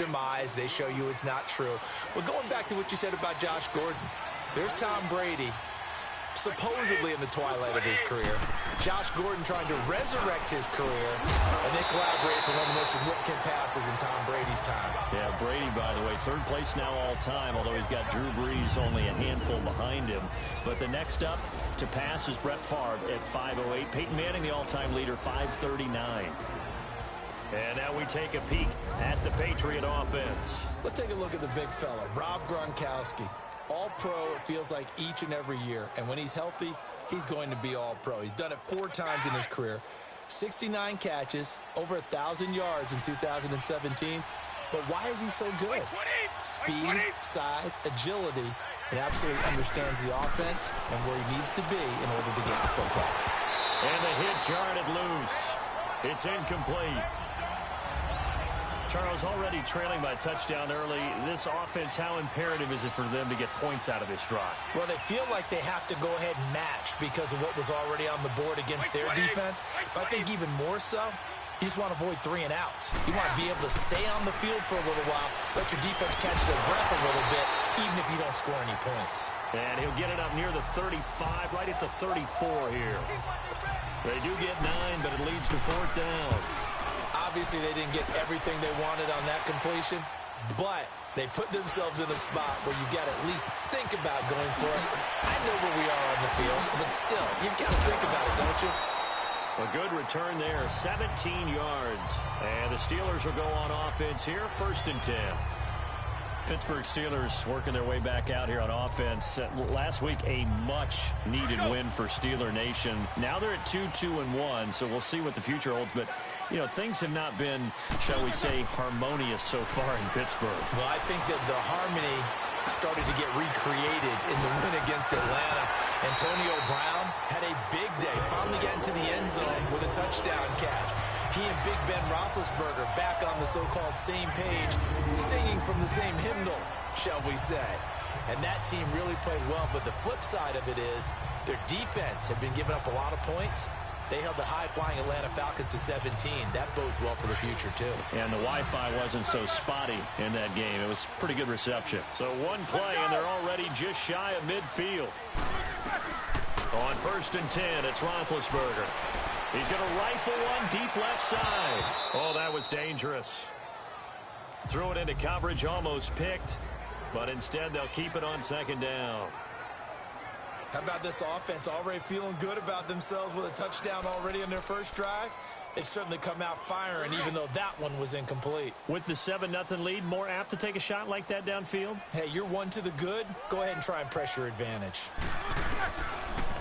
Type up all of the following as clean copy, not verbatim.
demise. They show you it's not true. But going back to what you said about Josh Gordon, there's Tom Brady, supposedly in the twilight of his career. Josh Gordon trying to resurrect his career, and they collaborate for one of the most significant passes in Tom Brady's time. Yeah, Brady, by the way, third place now all time, although he's got Drew Brees only a handful behind him. But the next up to pass is Brett Favre at 5:08. Peyton Manning, the all-time leader, 5:39. And now we take a peek at the Patriot offense. Let's take a look at the big fella, Rob Gronkowski. All-pro, it feels like each and every year. And when he's healthy, he's going to be all-pro. He's done it 4 times in his career. 69 catches, over 1,000 yards in 2017. But why is he so good? Speed, size, agility, and absolutely understands the offense and where he needs to be in order to get the football. And the hit jarred it loose. It's incomplete. Charles, already trailing by a touchdown early. This offense, how imperative is it for them to get points out of this drive? Well, they feel like they have to go ahead and match because of what was already on the board against their defense. But I think even more so, you just want to avoid 3 and outs. You want to be able to stay on the field for a little while, let your defense catch their breath a little bit, even if you don't score any points. And he'll get it up near the 35, right at the 34 here. They do get 9, but it leads to 4th down. Obviously, they didn't get everything they wanted on that completion, but they put themselves in a spot where you got to at least think about going for it. I know where we are on the field, but still, you've got to think about it, don't you? A good return there, 17 yards. And the Steelers will go on offense here, 1st and 10. Pittsburgh Steelers working their way back out here on offense. Last week, a much-needed win for Steeler Nation. Now they're at 2-2-1, so we'll see what the future holds. But, you know, things have not been, shall we say, harmonious so far in Pittsburgh. Well, I think that the harmony started to get recreated in the win against Atlanta. Antonio Brown had a big day, finally getting to the end zone with a touchdown catch. He and Big Ben Roethlisberger back on the so-called same page, singing from the same hymnal, shall we say. And that team really played well, but the flip side of it is their defense had been giving up a lot of points. They held the high-flying Atlanta Falcons to 17. That bodes well for the future, too. And the Wi-Fi wasn't so spotty in that game. It was pretty good reception. So one play, and they're already just shy of midfield. On 1st and 10, it's Roethlisberger. He's going to rifle one deep left side. Oh, that was dangerous. Threw it into coverage, almost picked. But instead, they'll keep it on 2nd down. How about this offense already feeling good about themselves with a touchdown already in their first drive? They've certainly come out firing, even though that one was incomplete. With the 7-0 lead, more apt to take a shot like that downfield? Hey, you're 1 to the good. Go ahead and try and press your advantage.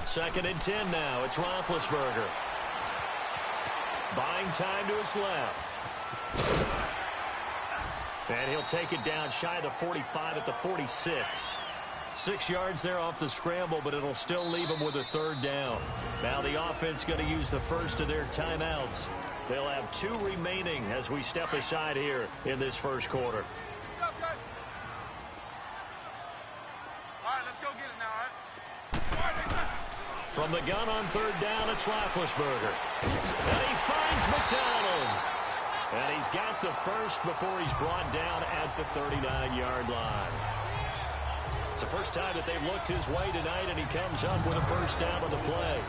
2nd and 10 now. It's Roethlisberger. Buying time to his left. And he'll take it down shy of the 45 at the 46. 6 yards there off the scramble, but it'll still leave him with a 3rd down. Now the offense going to use the first of their timeouts. They'll have 2 remaining as we step aside here in this first quarter. From the gun on 3rd down, it's Roethlisberger. And he finds McDonald. And he's got the first before he's brought down at the 39-yard line. It's the first time that they've looked his way tonight, and he comes up with a 1st down on the play.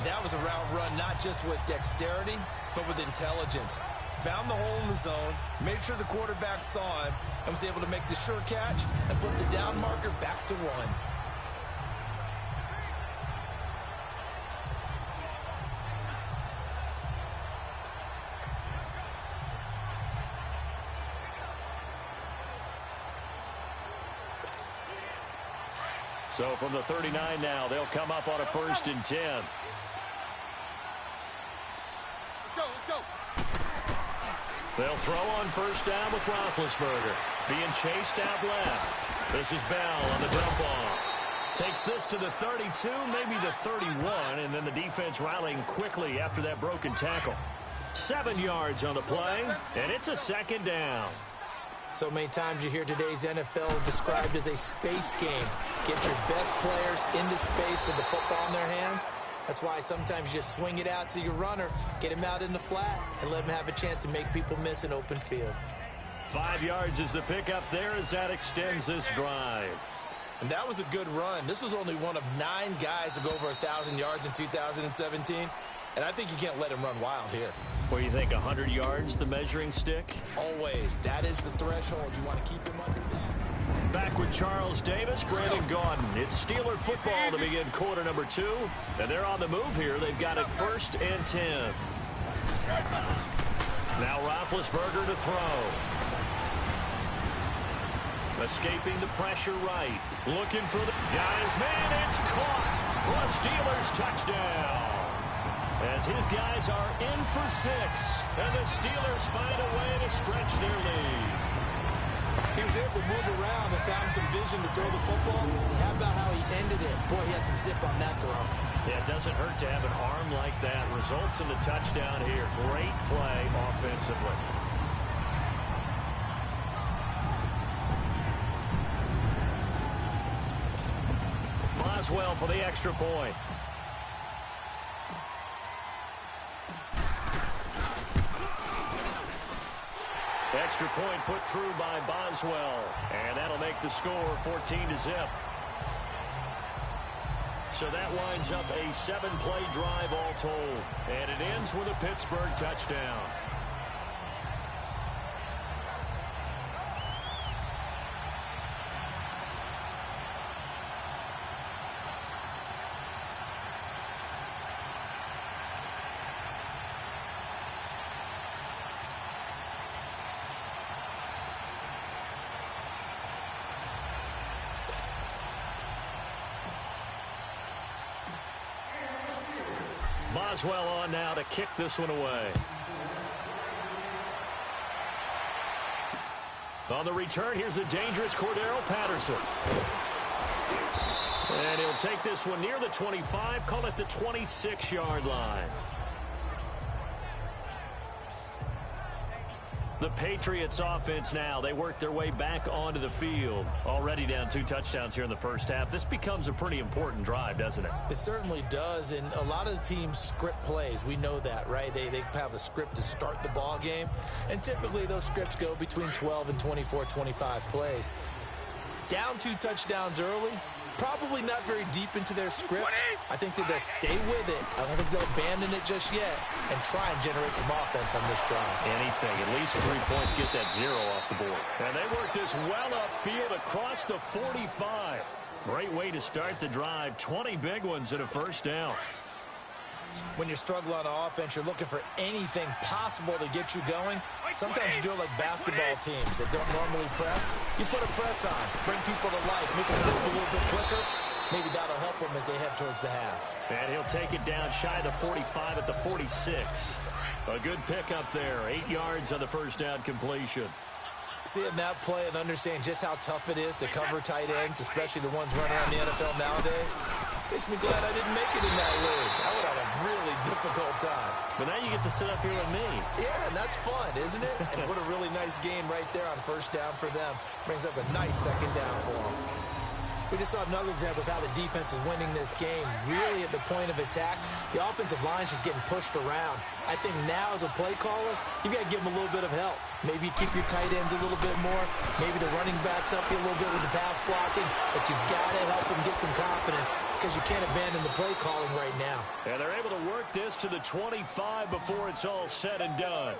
That was a route run not just with dexterity, but with intelligence. Found the hole in the zone, made sure the quarterback saw him, and was able to make the sure catch and flip the down marker back to 1. So from the 39 now, they'll come up on a 1st and 10. Let's go. They'll throw on 1st down with Roethlisberger. Being chased out left. This is Bell on the dump off. Takes this to the 32, maybe the 31, and then the defense rallying quickly after that broken tackle. 7 yards on the play, and it's a 2nd down. So many times you hear today's NFL described as a space game. Get your best players into space with the football in their hands. That's why sometimes you just swing it out to your runner, get him out in the flat, and let him have a chance to make people miss an open field. 5 yards is the pickup there as that extends this drive. And that was a good run. This was only one of 9 guys to go over 1,000 yards in 2017. And I think you can't let him run wild here. What do you think, 100 yards, the measuring stick? Always. That is the threshold. You want to keep him under that. Back with Charles Davis, Brandon Gaudin. It's Steeler football to begin quarter number 2. And they're on the move here. They've got it 1st and 10. Now Roethlisberger to throw. Escaping the pressure right. Looking for the guys. Man, it's caught for a Steelers touchdown. As his guys are in for 6. And the Steelers find a way to stretch their lead. He was able to move around and found some vision to throw the football. How about how he ended it? Boy, he had some zip on that throw. Yeah, it doesn't hurt to have an arm like that. Results in the touchdown here. Great play offensively. Boswell for the extra point. Extra point put through by Boswell. And that'll make the score 14-0. So that winds up a 7-play drive all told. And it ends with a Pittsburgh touchdown. Boswell on now to kick this one away. On the return, here's a dangerous Cordero Patterson. And he'll take this one near the 25, call it the 26-yard line. The Patriots offense now, they work their way back onto the field. Already down 2 touchdowns here in the first half. This becomes a pretty important drive, doesn't it? It certainly does, and a lot of the teams script plays. We know that, right? They have a script to start the ball game, and typically those scripts go between 12 and 24, 25 plays. Down 2 touchdowns early, probably not very deep into their script. I think that they'll stay with it. I don't think they'll abandon it just yet and try and generate some offense on this drive. Anything. At least 3 points, get that 0 off the board. And they work this well upfield across the 45. Great way to start the drive. 20 big ones and a first down. When you're struggling on offense, you're looking for anything possible to get you going. Sometimes you do it like basketball teams that don't normally press. You put a press on, bring people to life, make them move a little bit quicker. Maybe that'll help them as they head towards the half. And he'll take it down shy of the 45 at the 46. A good pickup there. 8 yards on the first down completion. Seeing that play and understanding just how tough it is to cover tight ends, especially the ones running around the NFL nowadays, makes me glad I didn't make it in that league. I would have a really difficult time. But now you get to sit up here with me. Yeah, and that's fun, isn't it? And what a really nice game right there on first down for them. Brings up a nice second down for them. We just saw another example of how the defense is winning this game. Really at the point of attack, the offensive line is just getting pushed around. I think now as a play caller, you've got to give them a little bit of help. Maybe you keep your tight ends a little bit more. Maybe the running backs help you a little bit with the pass blocking. But you've got to help them get some confidence because you can't abandon the play calling right now. And they're able to work this to the 25 before it's all said and done.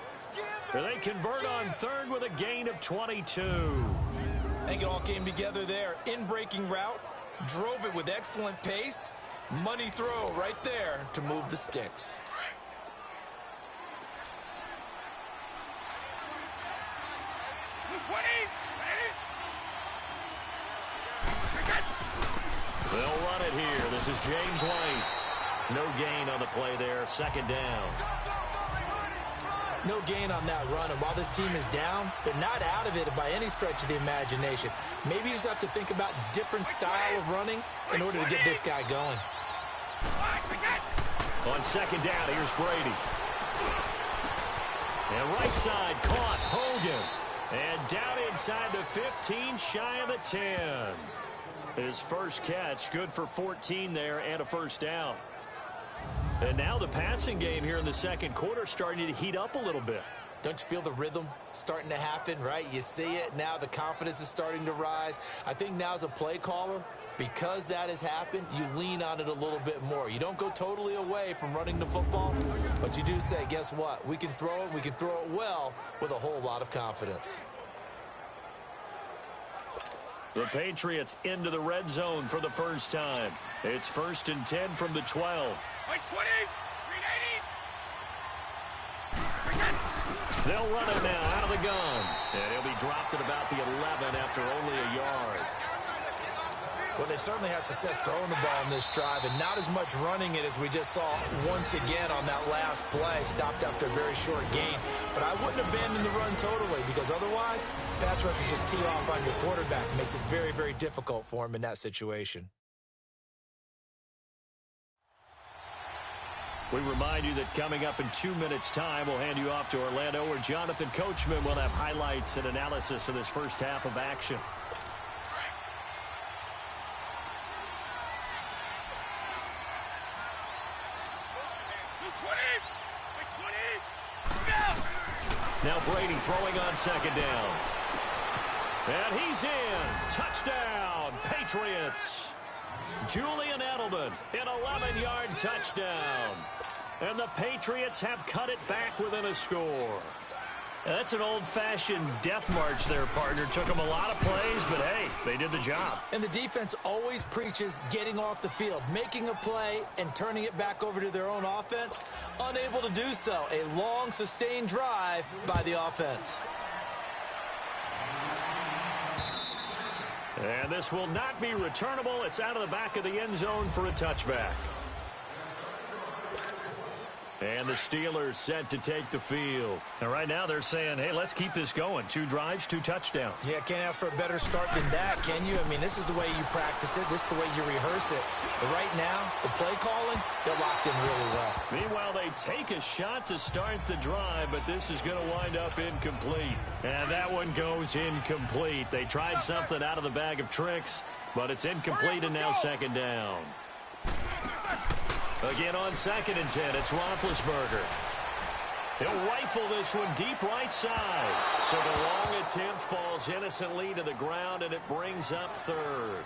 And they convert on third with a gain of 22. I think it all came together there. In-breaking route, drove it with excellent pace. Money throw right there to move the sticks. They'll run it here. This is James White. No gain on the play there. Second down. No gain on that run, and while this team is down, they're not out of it by any stretch of the imagination. Maybe you just have to think about different style of running in order to get this guy going. On second down, here's Brady. And right side caught Hogan. And down inside the 15, shy of the 10. His first catch, good for 14 there and a first down. And now the passing game here in the second quarter starting to heat up a little bit. Don't you feel the rhythm starting to happen, right? You see it. Now the confidence is starting to rise. I think now as a play caller, because that has happened, you lean on it a little bit more. You don't go totally away from running the football, but you do say, guess what? We can throw it. We can throw it well with a whole lot of confidence. The Patriots into the red zone for the first time. It's 1st and 10 from the 12. 20, 380. They'll run it now out of the gun. And he'll be dropped at about the 11 after only a yard. Well, they certainly had success throwing the ball in this drive, and not as much running it as we just saw once again on that last play. Stopped after a very short gain. But I wouldn't abandon the run totally, because otherwise, pass rushers just tee off on your quarterback. It makes it very, very difficult for him in that situation. We remind you that coming up in 2 minutes' time, we'll hand you off to Orlando, where Jonathan Coachman will have highlights and analysis of this first half of action. Now Brady throwing on 2nd down. And he's in. Touchdown, Patriots. Julian Edelman, an 11-yard touchdown. And the Patriots have cut it back within a score. Now, that's an old-fashioned death march there, partner. Took them a lot of plays, but hey, they did the job. And the defense always preaches getting off the field, making a play, and turning it back over to their own offense. Unable to do so. A long, sustained drive by the offense. And this will not be returnable. It's out of the back of the end zone for a touchback. And the Steelers set to take the field. And right now they're saying, hey, let's keep this going. 2 drives, 2 touchdowns. Yeah, can't ask for a better start than that, can you? I mean, this is the way you practice it. This is the way you rehearse it. But right now, the play calling, they're locked in really well. Meanwhile, they take a shot to start the drive, but this is going to wind up incomplete. And that one goes incomplete. They tried something out of the bag of tricks, but it's incomplete and now 2nd down. Again on 2nd and 10, it's Roethlisberger. He'll rifle this one deep right side. So the long attempt falls innocently to the ground, and it brings up 3rd.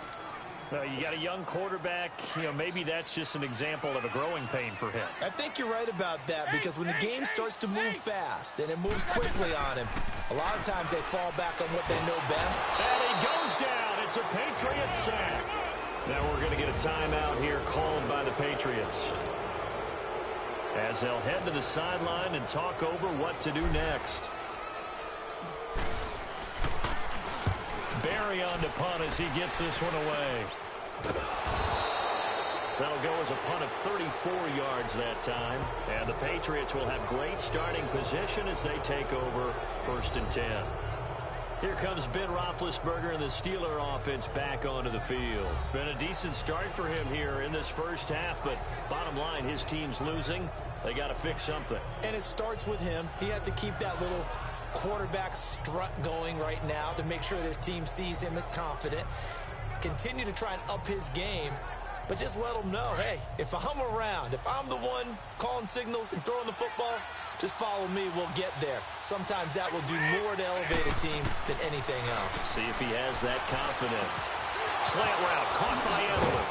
You got a young quarterback. Maybe that's just an example of a growing pain for him. I think you're right about that, because when the game starts to move fast and it moves quickly on him, a lot of times they fall back on what they know best. And he goes down. It's a Patriot sack. Now we're going to get a timeout here called by the Patriots, as they'll head to the sideline and talk over what to do next. Barry on to punt as he gets this one away. That'll go as a punt of 34 yards that time. And the Patriots will have great starting position as they take over 1st and 10. Here comes Ben Roethlisberger and the Steeler offense back onto the field. Been a decent start for him here in this first half, but bottom line, his team's losing. They got to fix something. And it starts with him. He has to keep that little quarterback strut going right now to make sure that his team sees him as confident. Continue to try and up his game, but just let him know, hey, if I'm around, if I'm the one calling signals and throwing the football, just follow me, we'll get there. Sometimes that will do more to elevate a team than anything else. See if he has that confidence. Slant route caught by Edelman.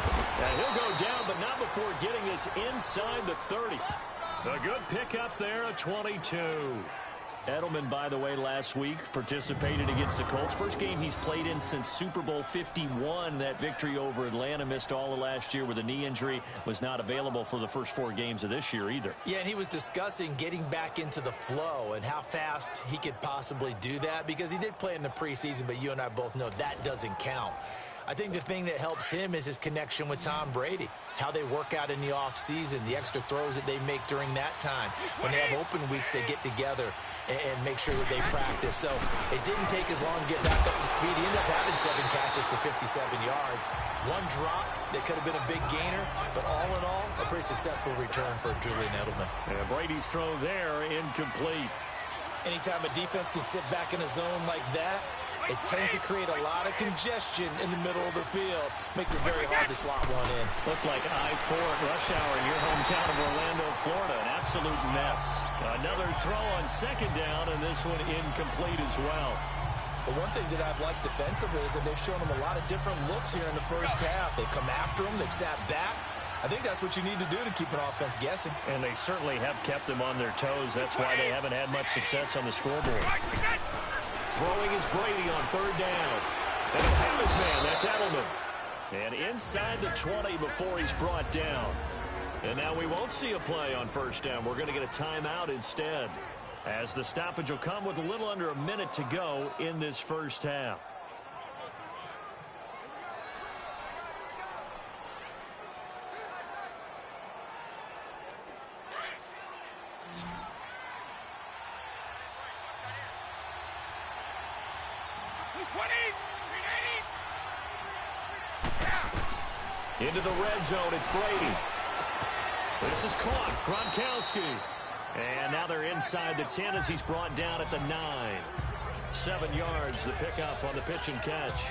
And he'll go down, but not before getting this inside the 30. A good pickup there, a 22. Edelman, by the way, last week participated against the Colts. First game he's played in since Super Bowl 51. That victory over Atlanta. Missed all of last year with a knee injury. Was not available for the first 4 games of this year either. Yeah, and he was discussing getting back into the flow and how fast he could possibly do that, because he did play in the preseason, but you and I both know that doesn't count. I think the thing that helps him is his connection with Tom Brady, how they work out in the offseason, the extra throws that they make during that time. When they have open weeks, they get together and make sure that they practice. So it didn't take as long to get back up to speed. He ended up having 7 catches for 57 yards. 1 drop that could have been a big gainer, but all in all, a pretty successful return for Julian Edelman. And Brady's throw there incomplete. Anytime a defense can sit back in a zone like that, It tends to create a lot of congestion in the middle of the field. Makes it very hard to slot one in. Looked like I-4 at rush hour in your hometown of Orlando, Florida. An absolute mess. Another throw on second down, and this one incomplete as well. The one thing that I've liked defensively is that they've shown them a lot of different looks here in the first half. They come after them. They've sat back. I think that's what you need to do to keep an offense guessing. And they certainly have kept them on their toes. That's why they haven't had much success on the scoreboard. Throwing is Brady on third down. And a Paris man, that's Edelman. And inside the 20 before he's brought down. And now we won't see a play on first down. We're going to get a timeout instead, as the stoppage will come with a little under a minute to go in this first half. Into the red zone, it's Brady. This is caught, Gronkowski. And now they're inside the 10 as he's brought down at the 9. 7 yards, the pickup on the pitch and catch.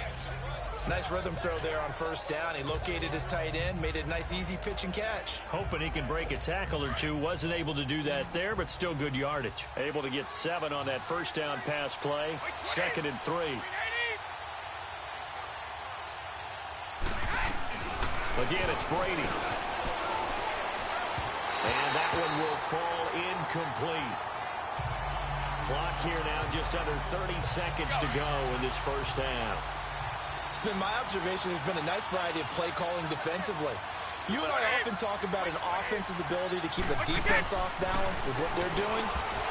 Nice rhythm throw there on first down. He located his tight end, made it a nice, easy pitch and catch. Hoping he can break a tackle or two. Wasn't able to do that there, but still good yardage. Able to get 7 on that first down pass play. 2nd and 3. Again, it's Brady. And that one will fall incomplete. Clock here now just under 30 seconds to go in this first half. It's been my observation there's been a nice variety of play calling defensively. You and I often talk about an offense's ability to keep a defense off balance with what they're doing.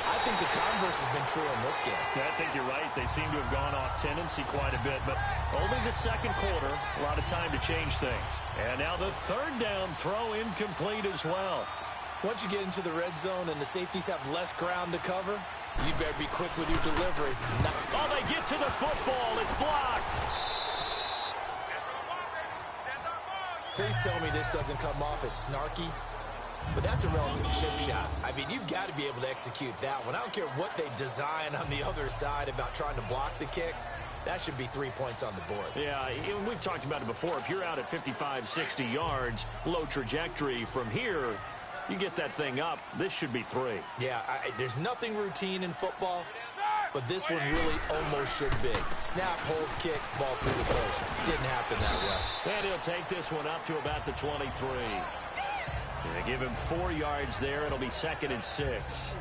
I think the converse has been true in this game. Yeah, I think you're right. They seem to have gone off tendency quite a bit, but only the second quarter, a lot of time to change things. And now the third down throw incomplete as well. Once you get into the red zone and the safeties have less ground to cover, you better be quick with your delivery. Oh, they get to the football. It's blocked. Please tell me this doesn't come off as snarky, but that's a relative chip shot. I mean, you've got to be able to execute that one. I don't care what they design on the other side about trying to block the kick. That should be 3 points on the board. Yeah, we've talked about it before. If you're out at 55, 60 yards, low trajectory from here, you get that thing up, this should be 3. Yeah, there's nothing routine in football, but this one really almost should be. Snap, hold, kick, ball through the post. Didn't happen that way. And he'll take this one up to about the 23. They give him 4 yards there. It'll be 2nd and 6.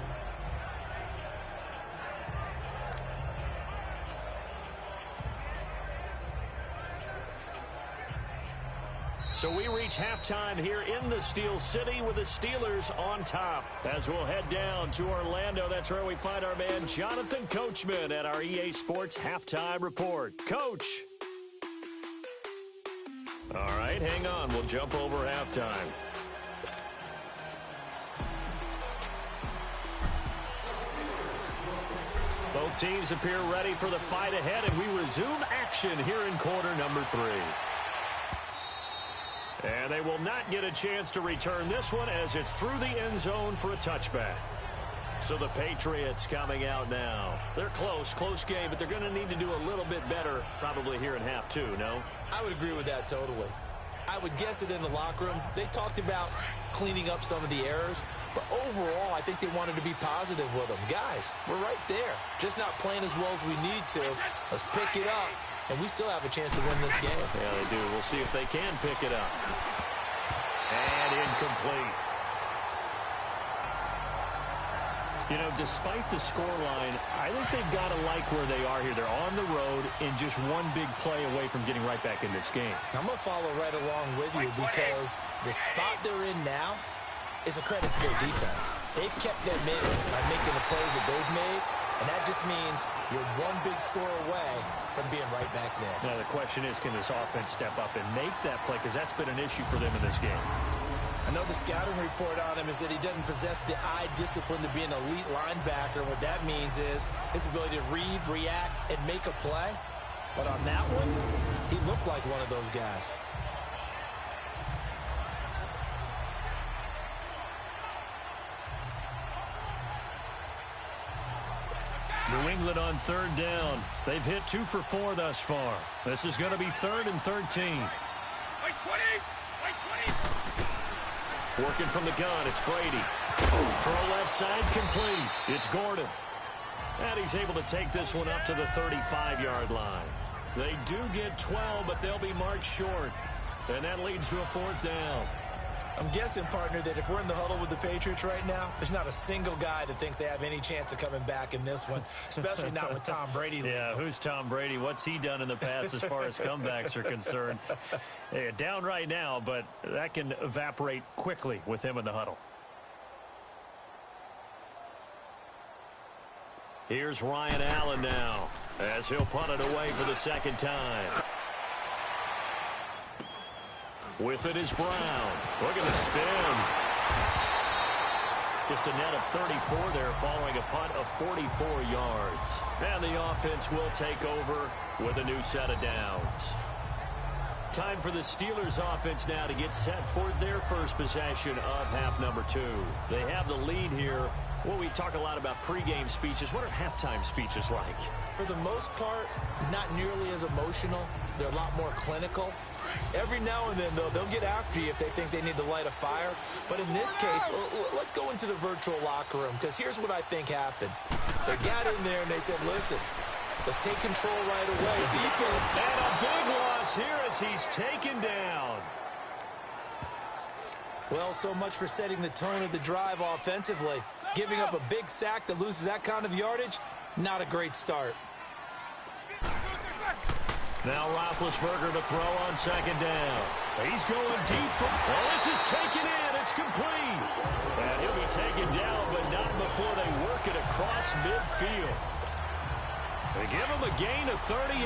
So we reach halftime here in the Steel City with the Steelers on top. As we'll head down to Orlando, that's where we find our man Jonathan Coachman at our EA Sports Halftime Report. Coach. All right, hang on. We'll jump over halftime. Both teams appear ready for the fight ahead, and we resume action here in quarter number 3. And they will not get a chance to return this one as it's through the end zone for a touchback. So the Patriots coming out now. They're close game, but they're going to need to do a little bit better probably here in half 2, no? I would agree with that totally. I would guess it in the locker room. They talked about cleaning up some of the errors, but overall I think they wanted to be positive with them. Guys, we're right there. Just not playing as well as we need to. Let's pick it up. And we still have a chance to win this game. Yeah, they do. We'll see if they can pick it up. And incomplete. You know, despite the scoreline, I think they've got to like where they are here. They're on the road and just one big play away from getting right back in this game. I'm going to follow right along with you because the spot they're in now is a credit to their defense. They've kept them in by making the plays that they've made. And that just means you're one big score away from being right back there. Now, the question is, can this offense step up and make that play? Because that's been an issue for them in this game. I know the scouting report on him is that he doesn't possess the eye discipline to be an elite linebacker. What that means is his ability to read, react, and make a play. But on that one, he looked like one of those guys. New England on third down. They've hit 2 for 4 thus far. This is going to be 3rd and 13. Wait 20! Wait 20! Working from the gun, it's Brady. Throw left side, complete. It's Gordon. And he's able to take this one up to the 35-yard line. They do get 12, but they'll be marked short. And that leads to a 4th down. I'm guessing, partner, that if we're in the huddle with the Patriots right now, there's not a single guy that thinks they have any chance of coming back in this one, especially not with Tom Brady. Yeah, who's Tom Brady? What's he done in the past as far as comebacks are concerned? Yeah, down right now, but that can evaporate quickly with him in the huddle. Here's Ryan Allen now, as he'll punt it away for the 2nd time. With it is Brown. Look at the spin. Just a net of 34 there following a punt of 44 yards. And the offense will take over with a new set of downs. Time for the Steelers offense now to get set for their first possession of half number 2. They have the lead here. Well, we talk a lot about pregame speeches. What are halftime speeches like? For the most part, not nearly as emotional. They're a lot more clinical. Every now and then, though, they'll get after you if they think they need to light a fire. But in this case, let's go into the virtual locker room, because here's what I think happened. They got in there and they said, listen, let's take control right away. Defense. And a big loss here as he's taken down. Well, so much for setting the tone of the drive offensively. Giving up a big sack that loses that kind of yardage, not a great start. Now Roethlisberger to throw on 2nd down. He's going deep from... Well, this is taken in. It's complete. And he'll be taken down, but not before they work it across midfield. They give him a gain of 38.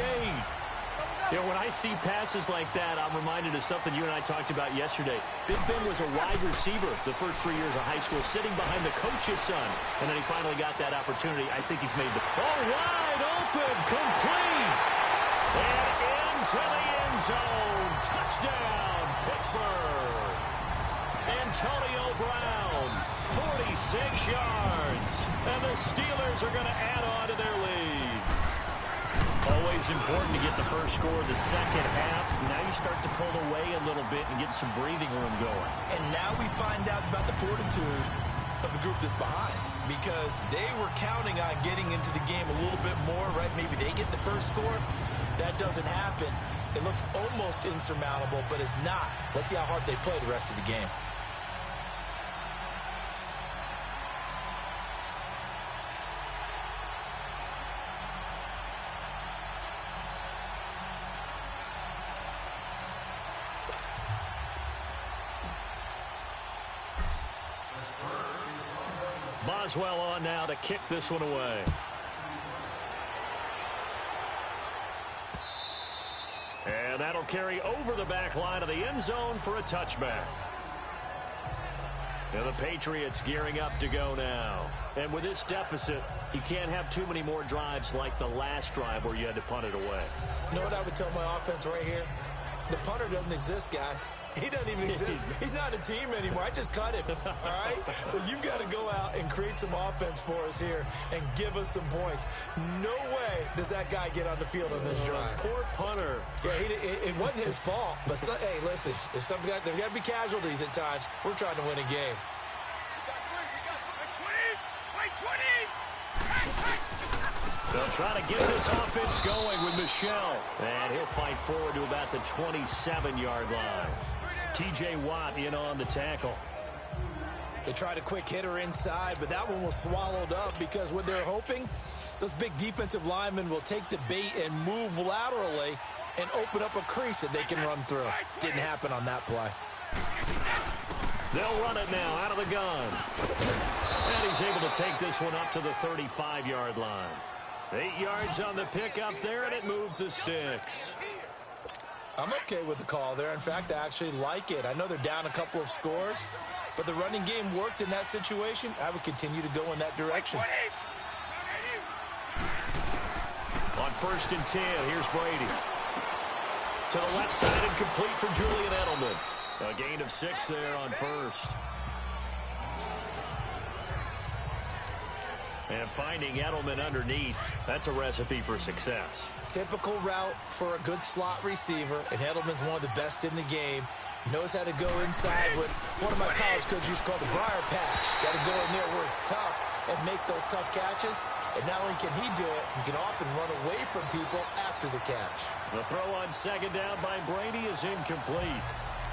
You know, when I see passes like that, I'm reminded of something you and I talked about yesterday. Big Ben was a wide receiver the first 3 years of high school, sitting behind the coach's son. And then he finally got that opportunity. I think he's made the... Oh, wide open, complete. And into the end zone. Touchdown, Pittsburgh. Antonio Brown, 46 yards. And the Steelers are going to add on to their lead. Always important to get the first score of the second half. Now you start to pull away a little bit and get some breathing room going. And now we find out about the fortitude of the group that's behind, because they were counting on getting into the game a little bit more, right? Maybe they get the first score. That doesn't happen. It looks almost insurmountable, but it's not. Let's see how hard they play the rest of the game. Boswell on now to kick this one away. And that'll carry over the back line of the end zone for a touchback. And the Patriots gearing up to go now. And with this deficit, you can't have too many more drives like the last drive where you had to punt it away. You know what I would tell my offense right here? The punter doesn't exist, guys. He doesn't even exist. He's not a team anymore. I just cut him, all right? So you've got to go out and create some offense for us here and give us some points. No way does that guy get on the field on this drive. Poor punter. Yeah, it wasn't his fault. But, hey, listen, there's got to be casualties at times. We're trying to win a game. They'll try to get this offense going with Michel. And he'll fight forward to about the 27-yard line. T.J. Watt in on the tackle. They tried a quick hitter inside, but that one was swallowed up because what they're hoping, those big defensive linemen will take the bait and move laterally and open up a crease that they can run through. Didn't happen on that play. They'll run it now out of the gun. And he's able to take this one up to the 35-yard line. 8 yards on the pickup there, and it moves the sticks. I'm okay with the call there. In fact, I actually like it. I know they're down a couple of scores, but the running game worked in that situation. I would continue to go in that direction. On 1st and 10, here's Brady. To the left side and complete for Julian Edelman. A gain of 6 there on 1st. And finding Edelman underneath, that's a recipe for success. Typical route for a good slot receiver, and Edelman's one of the best in the game. Knows how to go inside what one of my college coaches used to call the briar patch. Got to go in there where it's tough and make those tough catches. And not only can he do it, he can often run away from people after the catch. The throw on second down by Brady is incomplete.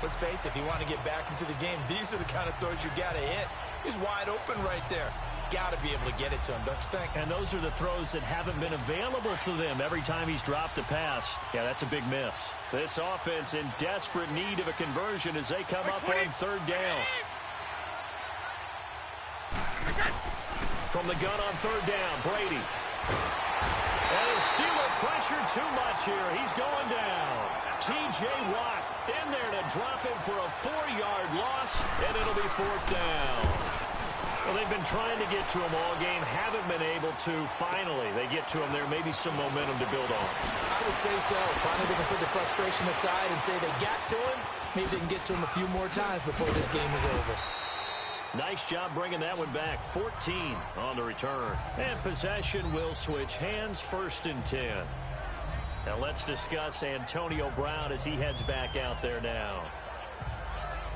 Let's face it, if you want to get back into the game, these are the kind of throws you got to hit. He's wide open right there. Got to be able to get it to him, don't you think? And those are the throws that haven't been available to them every time he's dropped a pass. Yeah, that's a big miss. This offense in desperate need of a conversion as they come up on third down. From the gun on third down, Brady. And the Steeler pressure too much here. He's going down. T.J. Watt in there to drop him for a 4-yard loss, and it'll be fourth down. Well, they've been trying to get to him all game, haven't been able to. Finally, they get to him. There may be some momentum to build on. I would say so. Finally, they can put the frustration aside and say they got to him. Maybe they can get to him a few more times before this game is over. Nice job bringing that one back. 14 on the return. And possession will switch hands, 1st and 10. Now let's discuss Antonio Brown as he heads back out there now.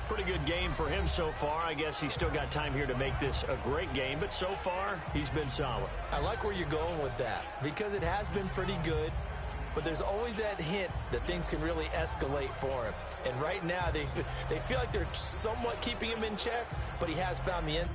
Pretty good game for him so far. I guess he's still got time here to make this a great game, but so far he's been solid. I like where you're going with that because it has been pretty good, but there's always that hint that things can really escalate for him. And right now they feel like they're somewhat keeping him in check, but he has found the end.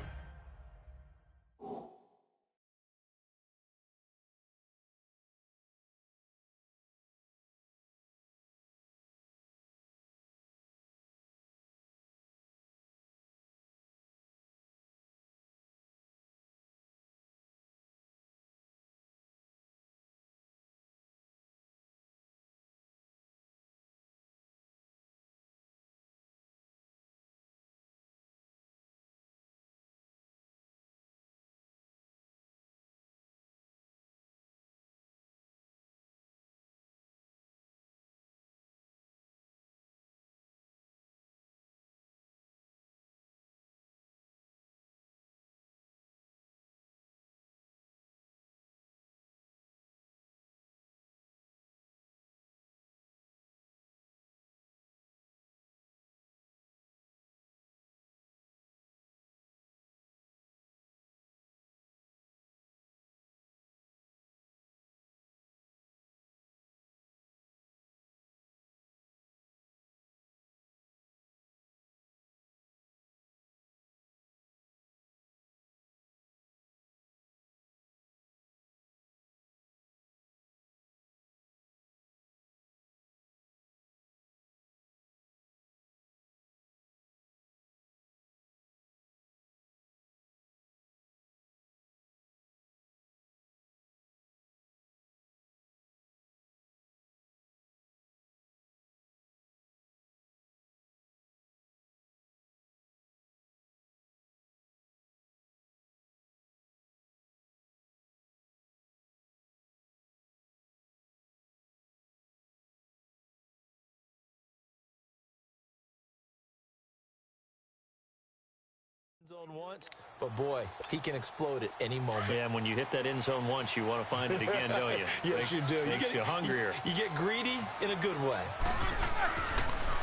Zone once, but boy, he can explode at any moment. Yeah, and when you hit that end zone once, you want to find it again, don't you? Yes, you do. Makes you hungrier. You get greedy in a good way.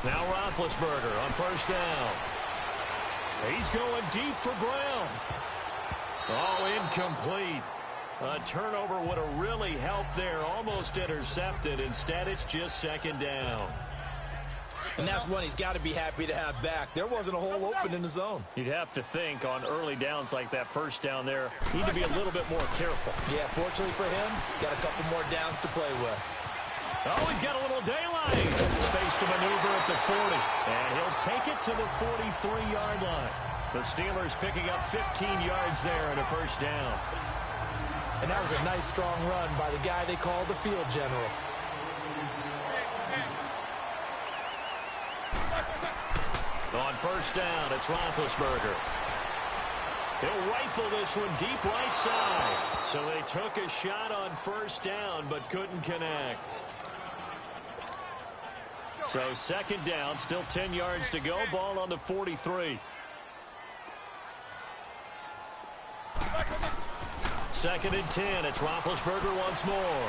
Now Roethlisberger on first down. He's going deep for Brown. Oh, incomplete. A turnover would have really helped there. Almost intercepted. Instead, it's just second down. And that's one he's got to be happy to have back. There wasn't a hole open in the zone. You'd have to think on early downs like that first down there, need to be a little bit more careful. Yeah, fortunately for him, got a couple more downs to play with. Oh, he's got a little daylight. Space to maneuver at the 40. And he'll take it to the 43-yard line. The Steelers picking up 15 yards there and a first down. And that was a nice, strong run by the guy they call the field general. On first down, it's Roethlisberger. He'll rifle this one deep right side. So they took a shot on first down, but couldn't connect. So second down, still 10 yards to go. Ball on the 43. 2nd and 10. It's Roethlisberger once more.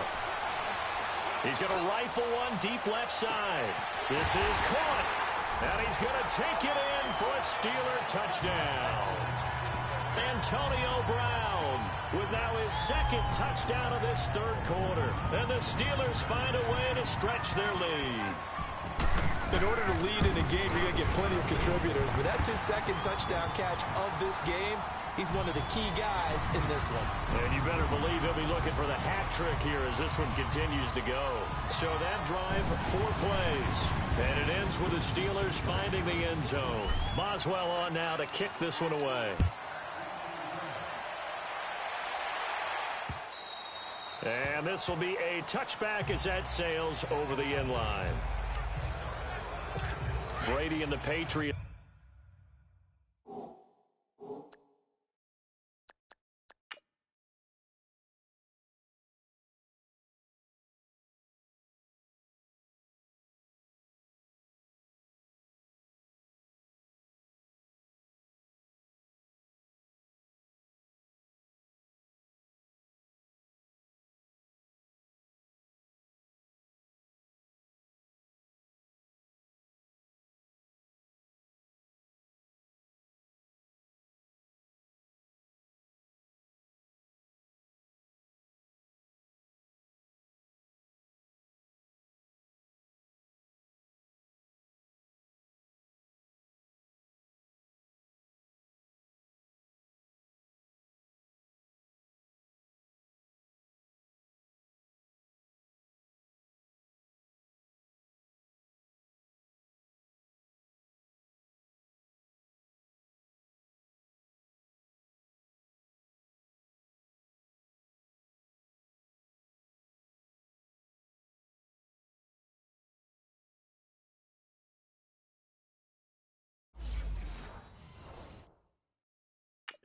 He's going to rifle one deep left side. This is caught. And he's going to take it in for a Steeler touchdown. Antonio Brown with now his 2nd touchdown of this 3rd quarter. And the Steelers find a way to stretch their lead. In order to lead in a game, you're going to get plenty of contributors. But that's his 2nd touchdown catch of this game. He's one of the key guys in this one. And you better believe he'll be looking for the hat trick here as this one continues to go. So that drive, 4 plays. And it ends with the Steelers finding the end zone. Boswell on now to kick this one away. And this will be a touchback as that sails over the end line. Brady and the Patriots.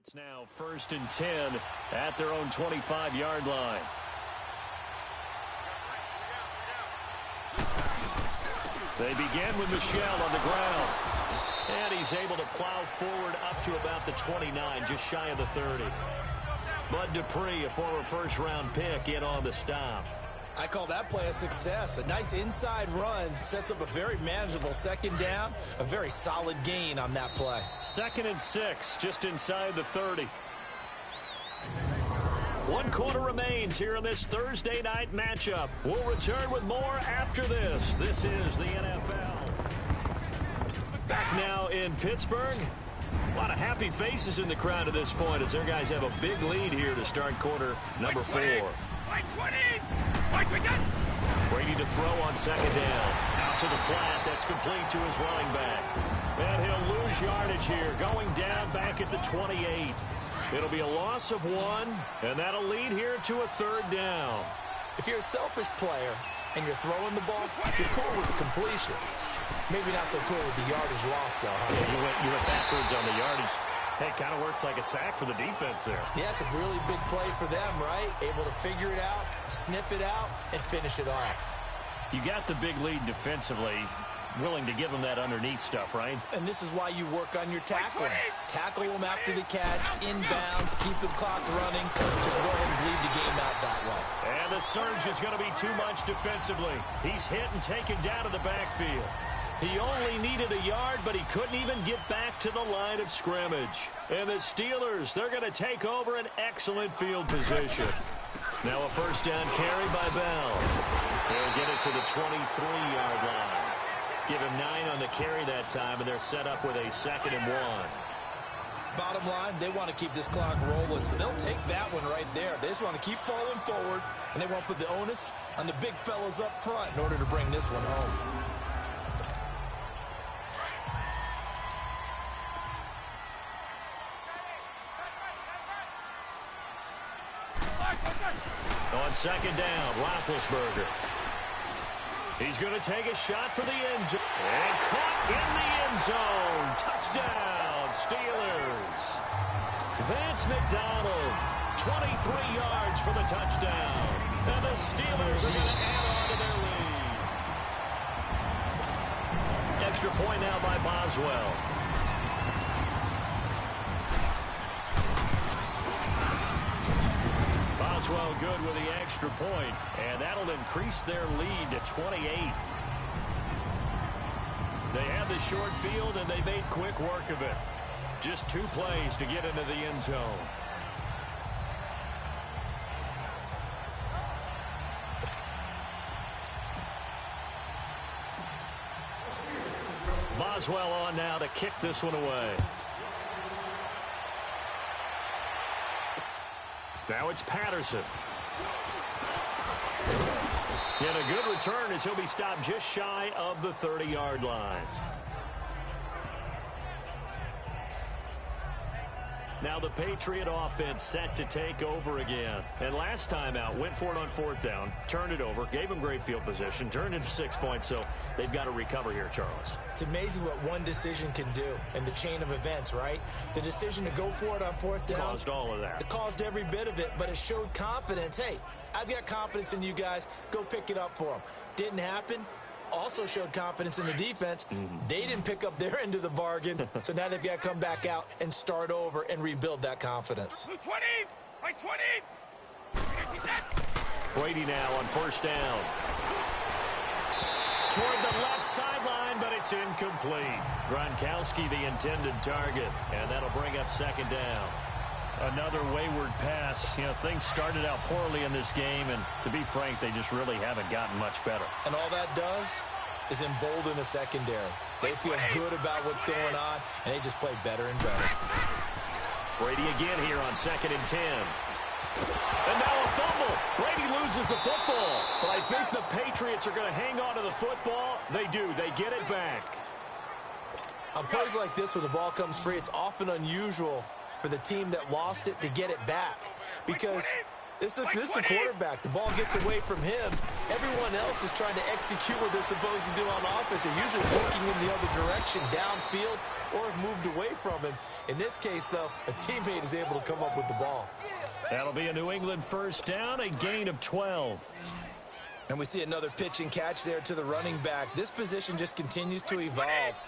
It's now 1st and 10 at their own 25-yard line. They begin with Michel on the ground. And he's able to plow forward up to about the 29, just shy of the 30. Bud Dupree, a former first-round pick, in on the stop. I call that play a success. A nice inside run sets up a very manageable 2nd down. A very solid gain on that play. 2nd and 6, just inside the 30. 1 quarter remains here in this Thursday night matchup. We'll return with more after this. This is the NFL. Back now in Pittsburgh. A lot of happy faces in the crowd at this point as their guys have a big lead here to start quarter number 4. Brady to throw on 2nd down. Out to the flat. That's complete to his running back. And he'll lose yardage here. Going down back at the 28. It'll be a loss of 1. And that'll lead here to a 3rd down. If you're a selfish player and you're throwing the ball, you're cool with the completion. Maybe not so cool with the yardage loss, though. Huh? You went backwards on the yardage. Hey, kind of works like a sack for the defense there. Yeah, it's a really big play for them, right? Able to figure it out, sniff it out, and finish it off. You got the big lead defensively, willing to give them that underneath stuff, right? And this is why you work on your tackling. Tackle them after the catch, inbounds, keep the clock running. Just go ahead and bleed the game out that way. And the surge is going to be too much defensively. He's hit and taken down to the backfield. He only needed a yard, but he couldn't even get back to the line of scrimmage. And the Steelers, they're going to take over an excellent field position. Now a 1st down carry by Bell. They'll get it to the 23-yard line. Give him 9 on the carry that time, and they're set up with a 2nd and 1. Bottom line, they want to keep this clock rolling, so they'll take that one right there. They just want to keep falling forward, and they want to put the onus on the big fellas up front in order to bring this one home. On 2nd down, Roethlisberger. He's going to take a shot for the end zone. And caught in the end zone. Touchdown, Steelers. Vance McDonald, 23 yards for the touchdown. And the Steelers are going to add on to their lead. Extra point now by Boswell. Boswell good with the extra point, and that'll increase their lead to 28. They had the short field, and they made quick work of it. Just 2 plays to get into the end zone. Boswell on now to kick this one away. Now it's Patterson. And a good return as he'll be stopped just shy of the 30-yard line. Now the Patriot offense set to take over again. And last time out, went for it on 4th down, turned it over, gave them great field position, turned into 6 points, so they've got to recover here, Charles. It's amazing what one decision can do in the chain of events, right? The decision to go for it on 4th down. Caused all of that. It caused every bit of it, but it showed confidence. Hey, I've got confidence in you guys. Go pick it up for them. Didn't happen. Also showed confidence in the defense. They didn't pick up their end of the bargain, so now they've got to come back out and start over and rebuild that confidence. 20, by 20. Brady now on 1st down. Toward the left sideline, but it's incomplete. Gronkowski the intended target, and that'll bring up 2nd down. Another wayward pass. You know, things started out poorly in this game, and to be frank, they just really haven't gotten much better. And all that does is embolden a secondary. They feel good about what's going on, and they just play better and better. Brady again here on 2nd and 10. And now a fumble. Brady loses the football. But I think the Patriots are going to hang on to the football. They do. They get it back. On plays like this, when the ball comes free, it's often unusual for the team that lost it to get it back, because this is the quarterback. The ball gets away from him. Everyone else is trying to execute what they're supposed to do on offense. They're usually looking in the other direction, downfield, or have moved away from him. In this case, though, a teammate is able to come up with the ball. That'll be a New England 1st down, a gain of 12. And we see another pitch and catch there to the running back. This position just continues to evolve.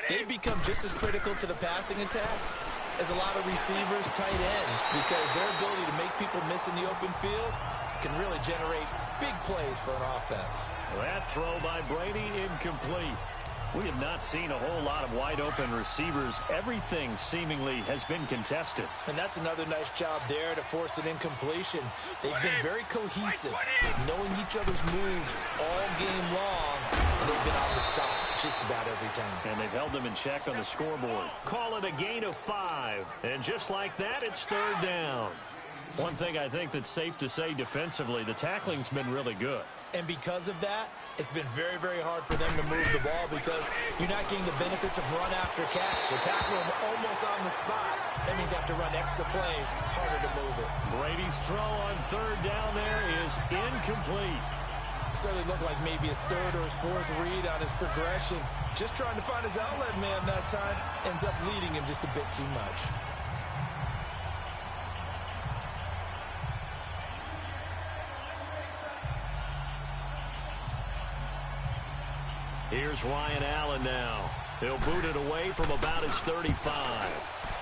They become just as critical to the passing attack as a lot of receivers, tight ends, because their ability to make people miss in the open field can really generate big plays for an offense. That throw by Brady incomplete. We have not seen a whole lot of wide-open receivers. Everything seemingly has been contested. And that's another nice job there to force an incompletion. They've been very cohesive, knowing each other's moves all game long, and they've been on the spot just about every time. And they've held them in check on the scoreboard. Call it a gain of 5. And just like that, it's 3rd down. One thing I think that's safe to say defensively, the tackling's been really good. And because of that, it's been very, very hard for them to move the ball, because you're not getting the benefits of run after catch. They're tackling them almost on the spot. That means they have to run extra plays, harder to move it. Brady's throw on 3rd down there is incomplete. Certainly looked like maybe his 3rd or his 4th read on his progression. Just trying to find his outlet man that time. Ends up leading him just a bit too much. Here's Ryan Allen now. He'll boot it away from about his 35.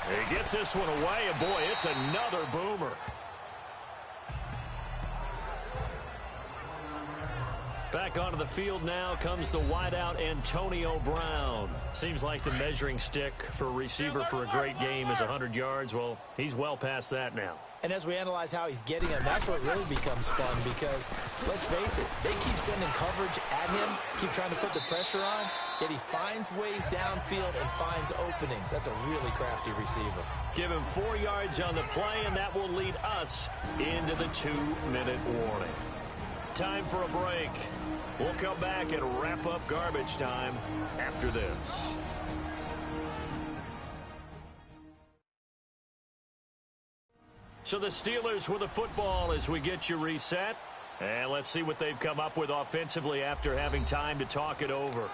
He gets this one away, and boy, it's another boomer. Back onto the field now comes the wideout Antonio Brown. Seems like the measuring stick for a receiver for a great game is 100 yards. Well, he's well past that now. And as we analyze how he's getting them, that's what really becomes fun, because, let's face it, they keep sending coverage at him, keep trying to put the pressure on, yet he finds ways downfield and finds openings. That's a really crafty receiver. Give him 4 yards on the play, and that will lead us into the 2-minute warning. Time for a break. We'll come back and wrap up garbage time after this. So the Steelers with the football as we get you reset. And let's see what they've come up with offensively after having time to talk it over.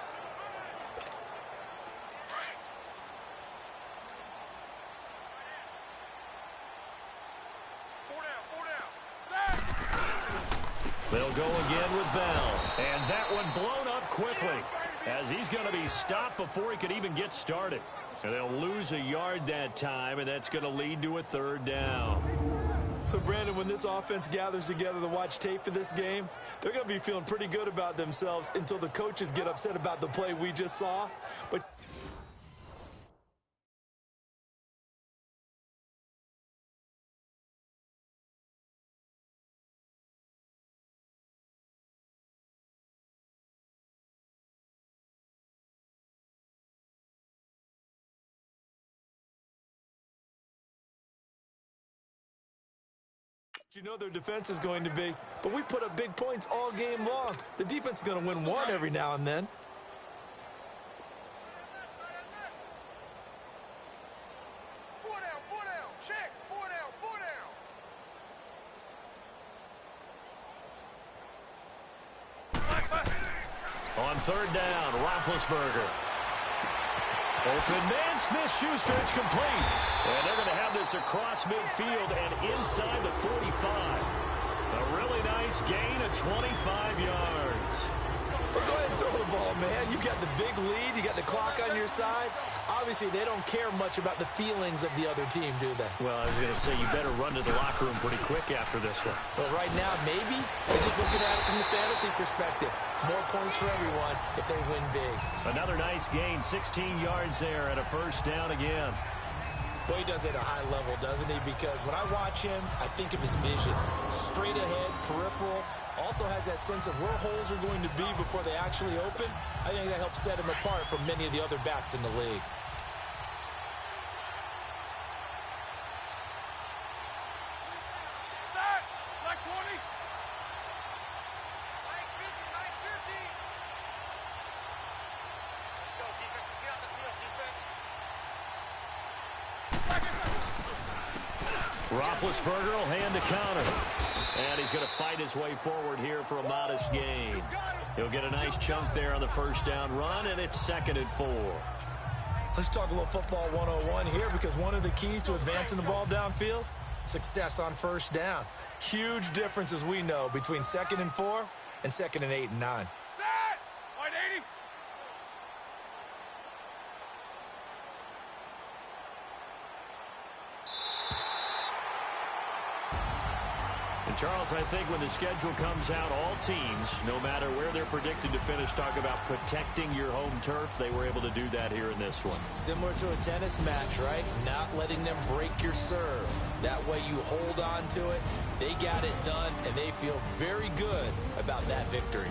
They'll go again with Bell. And that one blown up quickly, as he's going to be stopped before he could even get started. And they'll lose a yard that time, and that's going to lead to a 3rd down. So, Brandon, when this offense gathers together to watch tape for this game, they're going to be feeling pretty good about themselves until the coaches get upset about the play we just saw. But you know their defense is going to be. But we put up big points all game long. The defense is going to win one every now and then. Check. 4 down. On third down, Roethlisberger. Open man, Smith-Schuster, it's complete. And they're going to have this across midfield and inside the 45. A really nice gain of 25 yards. Well, go ahead and throw the ball, man. You got the big lead. You got the clock on your side. Obviously, they don't care much about the feelings of the other team, do they? Well, I was going to say, you better run to the locker room pretty quick after this one. But right now, maybe they're just looking at it from the fantasy perspective. More points for everyone if they win big. Another nice gain, 16 yards there and a first down again. Boy, he does it at a high level, doesn't he? Because when I watch him, I think of his vision. Straight ahead, peripheral. Also has that sense of where holes are going to be before they actually open. I think that helps set him apart from many of the other backs in the league. Black 20. Mike 50. Let's go, defense. Let's get out the field, defense. Roethlisberger will hand the counter. And he's going to fight his way forward here for a modest gain. He'll get a nice chunk there on the first down run, and it's 2nd and 4. Let's talk a little football 101 here, because one of the keys to advancing the ball downfield, success on first down. Huge difference, as we know, between 2nd and 4 and 2nd and 8 and 9. Set. Wide 80. And Charles, I think when the schedule comes out, all teams, no matter where they're predicted to finish, talk about protecting your home turf. They were able to do that here in this one. Similar to a tennis match, right? Not letting them break your serve. That way you hold on to it. They got it done, and they feel very good about that victory.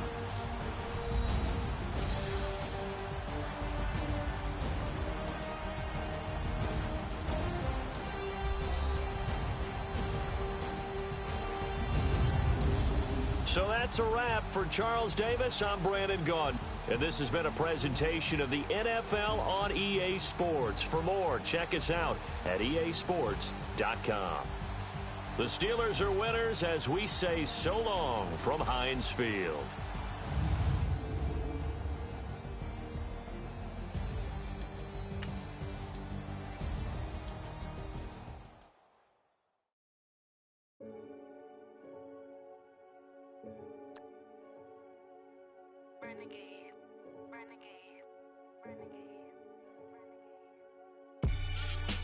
So that's a wrap for Charles Davis. I'm Brandon Gaudin. And this has been a presentation of the NFL on EA Sports. For more, check us out at easports.com. The Steelers are winners as we say so long from Heinz Field.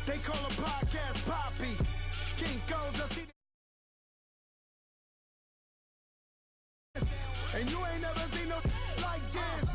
They call a podcast Poppy. King goes, I see this. And you ain't never seen no like this.